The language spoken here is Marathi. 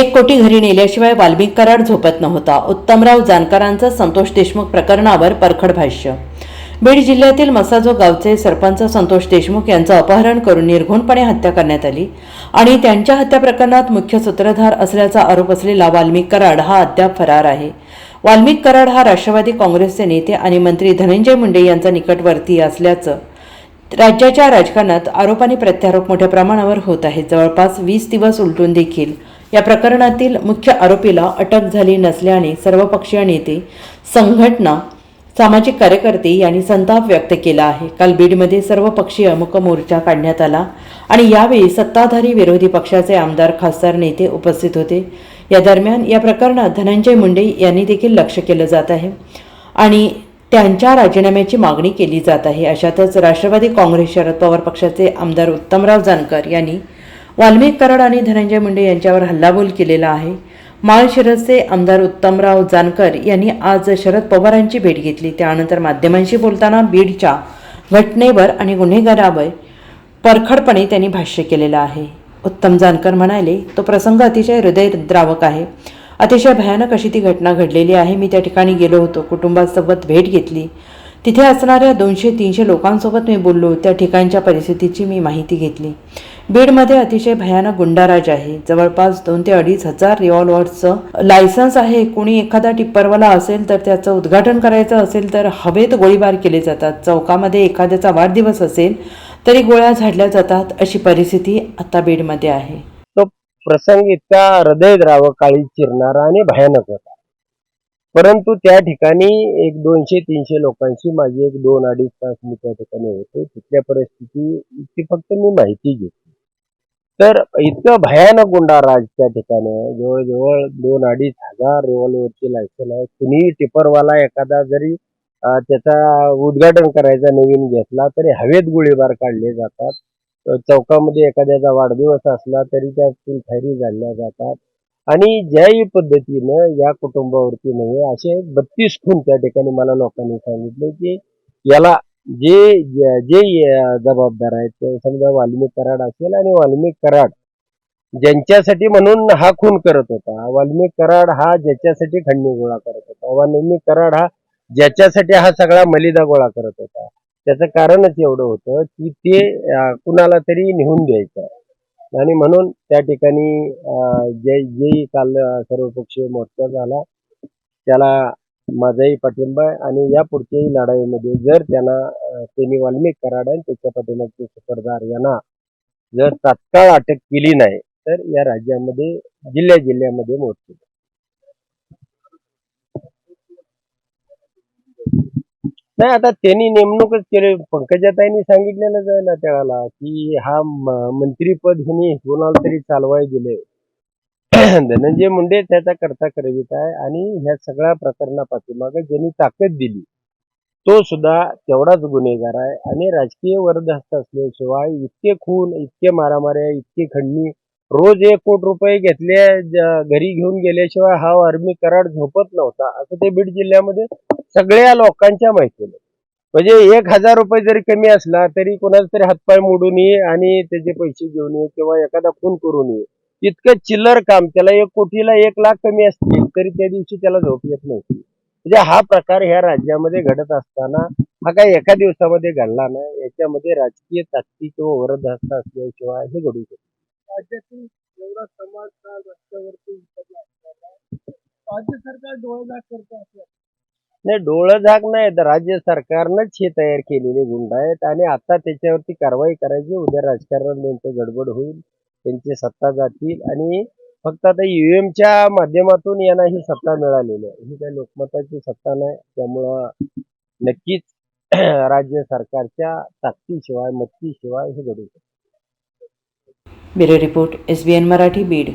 1 कोटी घरी नेल्याशिवाय वाल्मिक कराड झोपत नव्हता. उत्तमराव जानकरांचं संतोष देशमुख प्रकरणावर परखड भाष्य. बीड जिल्ह्यातील मसाजो गावचे सरपंच संतोष देशमुख यांचं अपहरण करून निर्घृणपणे हत्या करण्यात आली आणि त्यांच्या हत्या प्रकरणात मुख्य सूत्रधार असल्याचा आरोप असलेला वाल्मिक कराड हा अद्याप फरार आहे. वाल्मिक कराड हा राष्ट्रवादी काँग्रेसचे नेते आणि मंत्री धनंजय मुंडे यांचा निकटवर्तीय असल्याचं राज्याच्या राजकारणात आरोप आणि प्रत्यारोप मोठ्या प्रमाणावर होत आहेत. जवळपास 20 दिवस उलटून देखील या प्रकरणातील मुख्य आरोपीला अटक झाली नसल्याने सर्वपक्षीय नेते, संघटना, सामाजिक कार्यकर्ते यांनी संताप व्यक्त केला आहे. काल बीडमध्ये सर्वपक्षीय मूक मोर्चा काढण्यात आला आणि यावेळी सत्ताधारी विरोधी पक्षाचे आमदार, खासदार, नेते उपस्थित होते. या दरम्यान या प्रकरणात धनंजय मुंडे यांनी देखील लक्ष केलं जात आहे आणि त्यांच्या राजीनाम्याची मागणी केली जात आहे. अशातच राष्ट्रवादी काँग्रेस शरद पवार पक्षाचे आमदार उत्तमराव जानकर यांनी वाल्मिक कराड आणि धनंजय मुंडे यांच्यावर हल्लाबोल केलेला आहे. माळशिरसचे आमदार उत्तमराव जानकर यांनी आज शरद पवारांची भेट घेतली. त्यानंतर माध्यमांशी बोलताना बीडच्या घटनेवर आणि गुन्हेगारावर परखडपणे त्यांनी भाष्य केलेलं आहे. उत्तम जानकर म्हणाले, तो प्रसंग अतिशय हृदयद्रावक आहे. अतिशय भयानक अशी ती घटना घडलेली आहे. मी त्या ठिकाणी गेलो होतो, कुटुंबासोबत भेट घेतली. तिथे असणाऱ्या 200-300 लोकांसोबत मी बोललो. त्या ठिकाणच्या परिस्थितीची मी माहिती घेतली. बीडमध्ये अतिशय भयानक गुंडाराज आहे. जवळपास 2,000 ते 2,500 रिव्हॉल्व्हर्सचं लायसन्स आहे. कोणी एखादा टिप्परवाला असेल तर त्याचं उद्घाटन करायचं असेल तर हवेत गोळीबार केले जातात. चौकामध्ये एखाद्याचा वाढदिवस असेल तरी गोळ्या झाडल्या जातात. अशी परिस्थिती आता बीडमध्ये आहे. तो प्रसंग इतका हृदयद्रावक, काळी चिरणारा आणि भयानक होता. परंतु त्या ठिकाणी एक 200-300 लोकांशी माझी एक 2-2.5 तास मी त्या ठिकाणी होतो. तिथल्या परिस्थितीची फक्त मी माहिती घेतली. तर इतकं भयानक गुंडाराज त्या ठिकाणी जवळजवळ 2-2.5 हजार रिव्हॉल्व्हरचे लायसन आहे. कुणीही टिपरवाला एखादा जरी त्याचा उद्घाटन करायचा नवीन घेतला तरी हवेत गोळीबार काढले जातात. चौकामध्ये एखाद्याचा वाढदिवस असला तरी त्यातील फायरी झाडल्या जातात आणि ज्याही पद्धतीनं या कुटुंबावरती नव्हे असे 32 खून त्या ठिकाणी मला लोकांनी सांगितले की याला जे जे जबाबदार आहेत ते समजा वाल्मिक कराड असेल आणि वाल्मिक कराड ज्यांच्यासाठी म्हणून हा खून करत होता, वाल्मिक कराड हा ज्याच्यासाठी खंडणी गोळा करत होता, वाल्मिक कराड हा ज्याच्यासाठी हा सगळा मलिदा गोळा करत होता, त्याचं कारणच एवढं होतं की ते कुणाला तरी नेऊन द्यायचं आणि म्हणून त्या ठिकाणी जे काल सर्वपक्षीय मोर्चा झाला त्याला माझाही पाठिंबा आहे आणि या पुढच्याही लढाईमध्ये जर त्यांनी वाल्मिक कराड आणि त्याच्या पाठीमागचे सूत्रधार यांना जर तात्काळ अटक केली नाही तर या राज्यामध्ये जिल्ह्यामध्ये मोर्चे. नाही, आता त्यांनी नेमणूकच केली. पंकजाताईंनी सांगितलेलंच आहे ना त्याला की हा मंत्रीपद ह्यांनी कोणाला तरी चालवाय दिले. धनंजय मुंडे त्याचा करता करवित आहे आणि ह्या सगळ्या प्रकरणापाठीमागे ज्यांनी ताकद दिली तो सुद्धा तेवढाच गुन्हेगार आहे आणि राजकीय वरदहस्त असल्याशिवाय इतके खून, इतके मारामाऱ्या, इतकी खंडणी, रोज 1 कोटी रुपये घेतले घरी घेऊन गेल्याशिवाय हा वाल्मिक कराड झोपत नव्हता असं ते बीड जिल्ह्यामध्ये सगळ्या लोकांच्या माहितीने. म्हणजे 1,000 रुपये जरी कमी असला तरी कोणाचा तरी हातपाय मोडून ये आणि त्याचे पैसे घेऊन ये किंवा एखादा खून करून ये, इतकं चिल्लर काम. त्याला 1 कोटीला 1 लाख कमी असतील तरी त्या दिवशी त्याला झोप येत नव्हती. म्हणजे हा प्रकार ह्या राज्यामध्ये घडत असताना हा काही एका दिवसामध्ये घडला नाही. याच्यामध्ये राजकीय ताकदी किंवा वरदहस्त असल्याशिवाय हे घडू शकते. राज्यातील एवढा समाज रस्त्यावरती उतरला असताना राज्य सरकार डोळेझाक करत असलं. नाही, डोळंझाक नाही, तर राज्य सरकारनंच हे तयार केलेले गुंड आहेत आणि आता त्याच्यावरती कारवाई करायची. उद्या राजकारण त्यांचं गडबड होईल, त्यांची सत्ता जातील आणि फक्त आता ईव्हीएमच्या माध्यमातून यांना ही सत्ता मिळालेली आहे. ही काही लोकमताची सत्ता नाही. त्यामुळं नक्कीच राज्य सरकारच्या ताकदीशिवाय, मत्तीशिवाय हे घडू शकते. Bureau report, SBN Marathi, Beed.